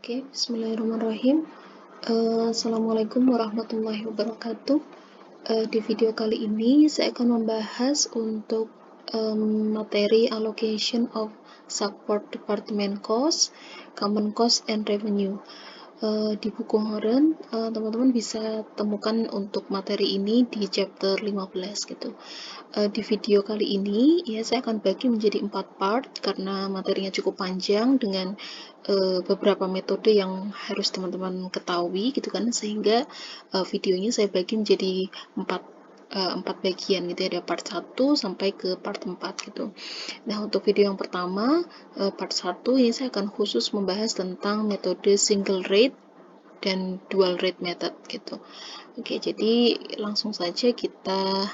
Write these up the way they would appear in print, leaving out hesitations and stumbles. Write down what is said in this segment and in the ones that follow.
Oke, bismillahirrahmanirrahim. Assalamualaikum warahmatullahi wabarakatuh. Di video kali ini saya akan membahas untuk materi allocation of support department cost, common cost, and revenue. Di buku Horen, teman-teman bisa temukan untuk materi ini di chapter 15 gitu. Di video kali ini ya saya akan bagi menjadi 4 part karena materinya cukup panjang dengan beberapa metode yang harus teman-teman ketahui gitu kan, sehingga videonya saya bagi menjadi 4 bagian gitu ya, ada part 1 sampai ke part 4 gitu. Nah, untuk video yang pertama, part 1 ini saya akan khusus membahas tentang metode single rate dan dual rate method gitu. Oke, jadi langsung saja kita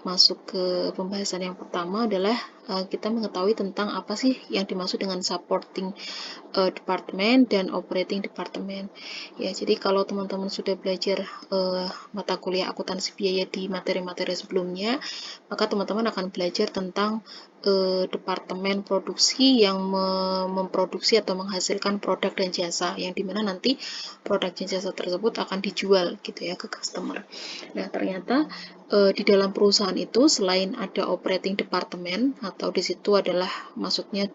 masuk ke pembahasan yang pertama adalah kita mengetahui tentang apa sih yang dimaksud dengan supporting department dan operating department. Ya, jadi kalau teman-teman sudah belajar mata kuliah akuntansi biaya di materi-materi sebelumnya, maka teman-teman akan belajar tentang departemen produksi yang memproduksi atau menghasilkan produk dan jasa, yang dimana nanti produk dan jasa tersebut akan dijual gitu ya ke customer. Nah, ternyata di dalam perusahaan itu selain ada operating department atau di situ adalah masuknya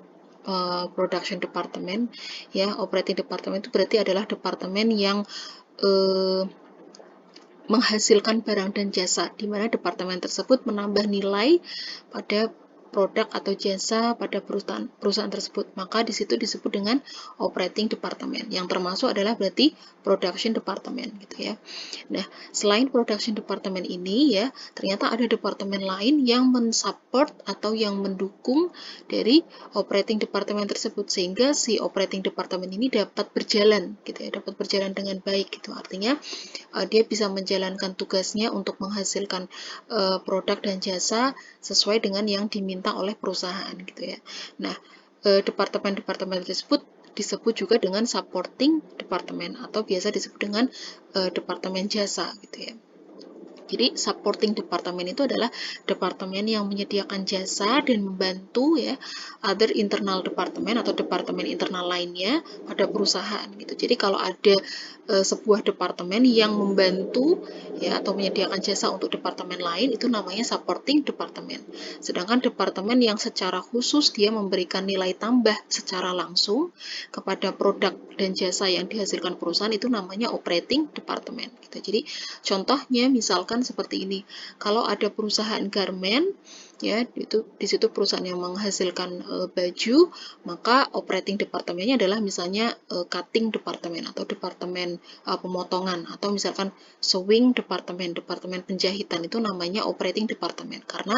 production department ya. Operating department itu berarti adalah departemen yang menghasilkan barang dan jasa, di mana departemen tersebut menambah nilai pada produk atau jasa pada perusahaan tersebut. Maka di situ disebut dengan operating department, yang termasuk adalah berarti production department gitu ya. Nah, selain production department ini ya, ternyata ada departemen lain yang mensupport atau yang mendukung dari operating department tersebut, sehingga si operating department ini dapat berjalan gitu ya, dapat berjalan dengan baik gitu. Artinya dia bisa menjalankan tugasnya untuk menghasilkan produk dan jasa sesuai dengan yang diminta oleh perusahaan gitu ya. Nah, departemen-departemen tersebut disebut juga dengan supporting department atau biasa disebut dengan departemen jasa gitu ya. Jadi supporting department itu adalah departemen yang menyediakan jasa dan membantu ya other internal department atau departemen internal lainnya pada perusahaan gitu. Jadi kalau ada sebuah departemen yang membantu ya atau menyediakan jasa untuk departemen lain, itu namanya supporting department. Sedangkan departemen yang secara khusus dia memberikan nilai tambah secara langsung kepada produk dan jasa yang dihasilkan perusahaan, itu namanya operating department gitu. Jadi contohnya misalkan seperti ini. Kalau ada perusahaan garment ya, itu di situ perusahaan yang menghasilkan baju, maka operating departemennya adalah misalnya cutting department atau departemen pemotongan, atau misalkan sewing department, departemen penjahitan, itu namanya operating department karena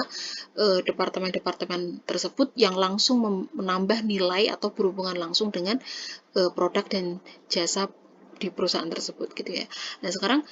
departemen-departemen tersebut yang langsung menambah nilai atau berhubungan langsung dengan produk dan jasa di perusahaan tersebut gitu ya. Nah, sekarang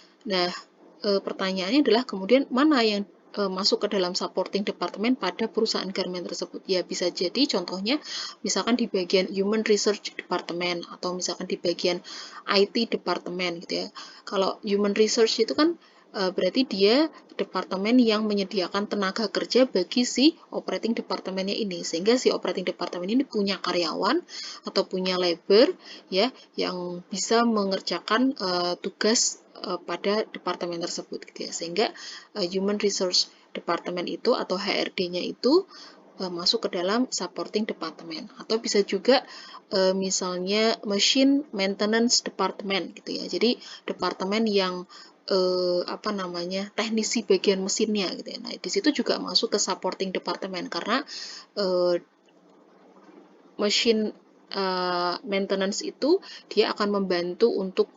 pertanyaannya adalah kemudian mana yang masuk ke dalam supporting department pada perusahaan garment tersebut. Ya, bisa jadi contohnya misalkan di bagian human research department atau misalkan di bagian IT department gitu ya. Kalau human research itu kan berarti dia departemen yang menyediakan tenaga kerja bagi si operating departemennya ini, sehingga si operating department ini punya karyawan atau punya labor ya yang bisa mengerjakan tugas pada departemen tersebut gitu ya, sehingga human resource department itu atau HRD-nya itu masuk ke dalam supporting department. Atau bisa juga misalnya machine maintenance department gitu ya, jadi departemen yang teknisi bagian mesinnya gitu ya. Nah, di situ juga masuk ke supporting department karena machine maintenance itu dia akan membantu untuk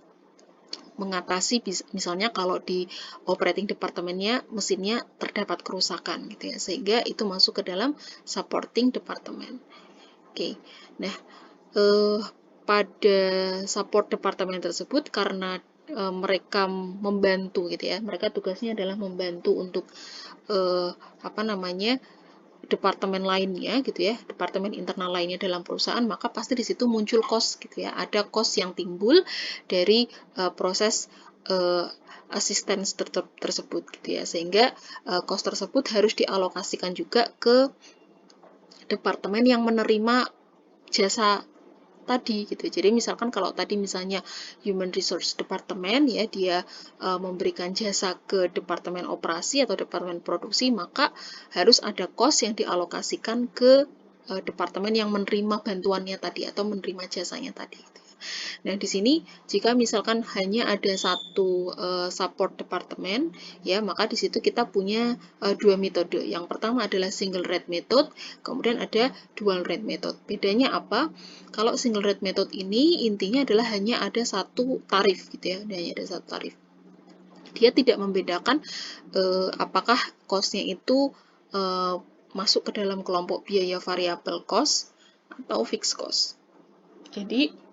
mengatasi misalnya kalau di operating departemennya mesinnya terdapat kerusakan gitu ya, sehingga itu masuk ke dalam supporting department. Oke. Nah, pada support departemen tersebut karena mereka membantu gitu ya, mereka tugasnya adalah membantu untuk departemen lainnya gitu ya, departemen internal lainnya dalam perusahaan, maka pasti di situ muncul cost gitu ya, ada cost yang timbul dari proses assistance tersebut gitu ya, sehingga cost tersebut harus dialokasikan juga ke departemen yang menerima jasa tadi gitu. Jadi misalkan kalau tadi misalnya Human Resource Department ya, dia memberikan jasa ke Departemen Operasi atau Departemen Produksi, maka harus ada cost yang dialokasikan ke departemen yang menerima bantuannya tadi atau menerima jasanya tadi. Nah, di sini jika misalkan hanya ada satu support departemen, ya maka di situ kita punya dua metode. Yang pertama adalah single rate method, kemudian ada dual rate method. Bedanya apa? Kalau single rate method ini intinya adalah hanya ada satu tarif gitu ya, hanya ada satu tarif. Dia tidak membedakan apakah cost-nya itu masuk ke dalam kelompok biaya variable cost atau fixed cost. Jadi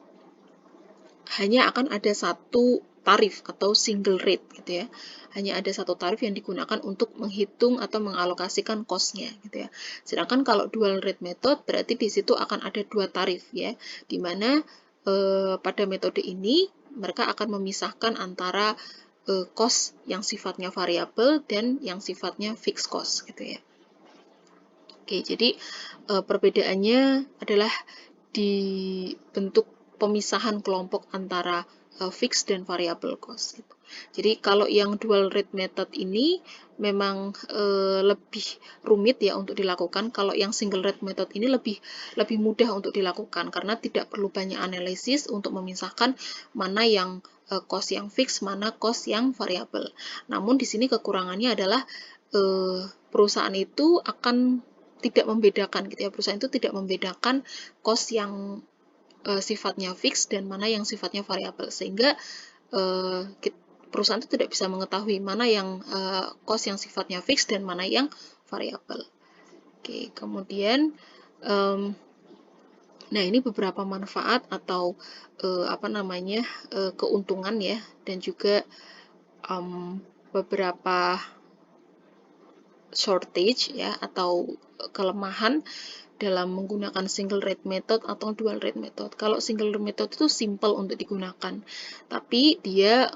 hanya akan ada satu tarif atau single rate gitu ya. Hanya ada satu tarif yang digunakan untuk menghitung atau mengalokasikan cost-nya gitu ya. Sedangkan kalau dual rate method berarti di situ akan ada dua tarif ya, di mana pada metode ini mereka akan memisahkan antara cost yang sifatnya variabel dan yang sifatnya fixed cost gitu ya. Oke, jadi perbedaannya adalah di bentuk pemisahan kelompok antara fixed dan variable cost. Gitu. Jadi kalau yang dual rate method ini memang lebih rumit ya untuk dilakukan. Kalau yang single rate method ini lebih mudah untuk dilakukan karena tidak perlu banyak analisis untuk memisahkan mana yang cost yang fix, mana cost yang variabel. Namun di sini kekurangannya adalah perusahaan itu akan tidak membedakan gitu ya, perusahaan itu tidak membedakan cost yang sifatnya fix dan mana yang sifatnya variabel, sehingga perusahaan itu tidak bisa mengetahui mana yang cost yang sifatnya fix dan mana yang variabel. Oke, kemudian nah ini beberapa manfaat atau keuntungan ya, dan juga beberapa shortage ya atau kelemahan dalam menggunakan single rate method atau dual rate method. Kalau single rate method itu simple untuk digunakan, tapi dia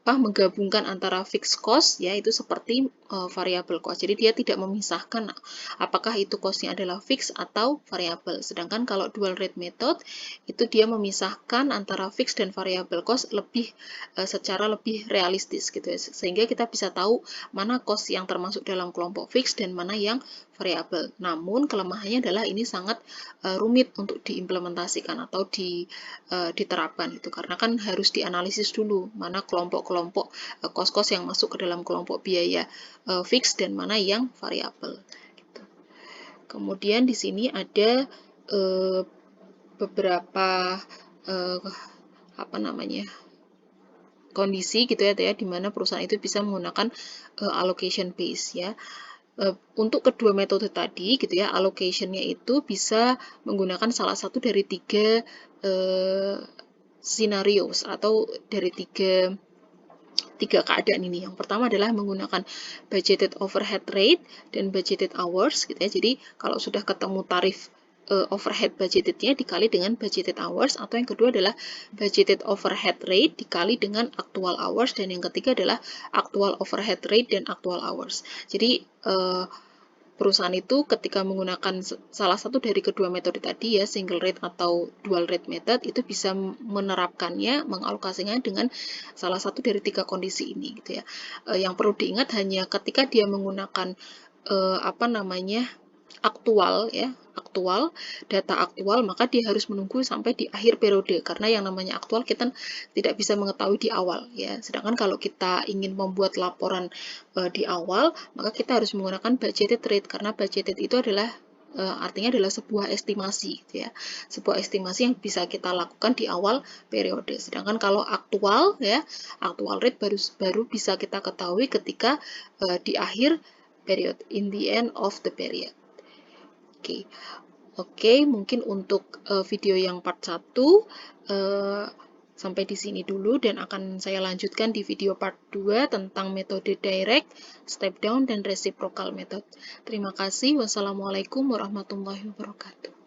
menggabungkan antara fixed cost ya itu seperti variable cost. Jadi dia tidak memisahkan apakah itu costnya adalah fixed atau variable. Sedangkan kalau dual rate method itu dia memisahkan antara fixed dan variable cost secara lebih realistis gitu ya. Sehingga kita bisa tahu mana cost yang termasuk dalam kelompok fixed dan mana yang variabel. Namun kelemahannya adalah ini sangat rumit untuk diimplementasikan atau diterapkan itu karena kan harus dianalisis dulu mana kelompok cost-cost yang masuk ke dalam kelompok biaya fix dan mana yang variabel. Gitu. Kemudian di sini ada beberapa kondisi gitu ya, di mana perusahaan itu bisa menggunakan allocation base ya. Untuk kedua metode tadi gitu ya, allocation-nya itu bisa menggunakan salah satu dari tiga scenarios atau dari tiga keadaan ini. Yang pertama adalah menggunakan budgeted overhead rate dan budgeted hours gitu ya. Jadi kalau sudah ketemu tarif overhead budgetednya dikali dengan budgeted hours, atau yang kedua adalah budgeted overhead rate dikali dengan actual hours, dan yang ketiga adalah actual overhead rate dan actual hours. Jadi perusahaan itu ketika menggunakan salah satu dari kedua metode tadi ya, single rate atau dual rate method, itu bisa menerapkannya, mengalokasinya dengan salah satu dari tiga kondisi ini gitu ya. Yang perlu diingat hanya ketika dia menggunakan data aktual, maka dia harus menunggu sampai di akhir periode karena yang namanya aktual kita tidak bisa mengetahui di awal ya. Sedangkan kalau kita ingin membuat laporan di awal, maka kita harus menggunakan budgeted rate karena budgeted itu adalah artinya adalah sebuah estimasi gitu ya. Sebuah estimasi yang bisa kita lakukan di awal periode. Sedangkan kalau aktual ya, aktual rate baru bisa kita ketahui ketika di akhir period, in the end of the period. Oke, mungkin untuk video yang part 1 sampai di sini dulu, dan akan saya lanjutkan di video part 2 tentang metode direct, step down, dan reciprocal method. Terima kasih. Wassalamualaikum warahmatullahi wabarakatuh.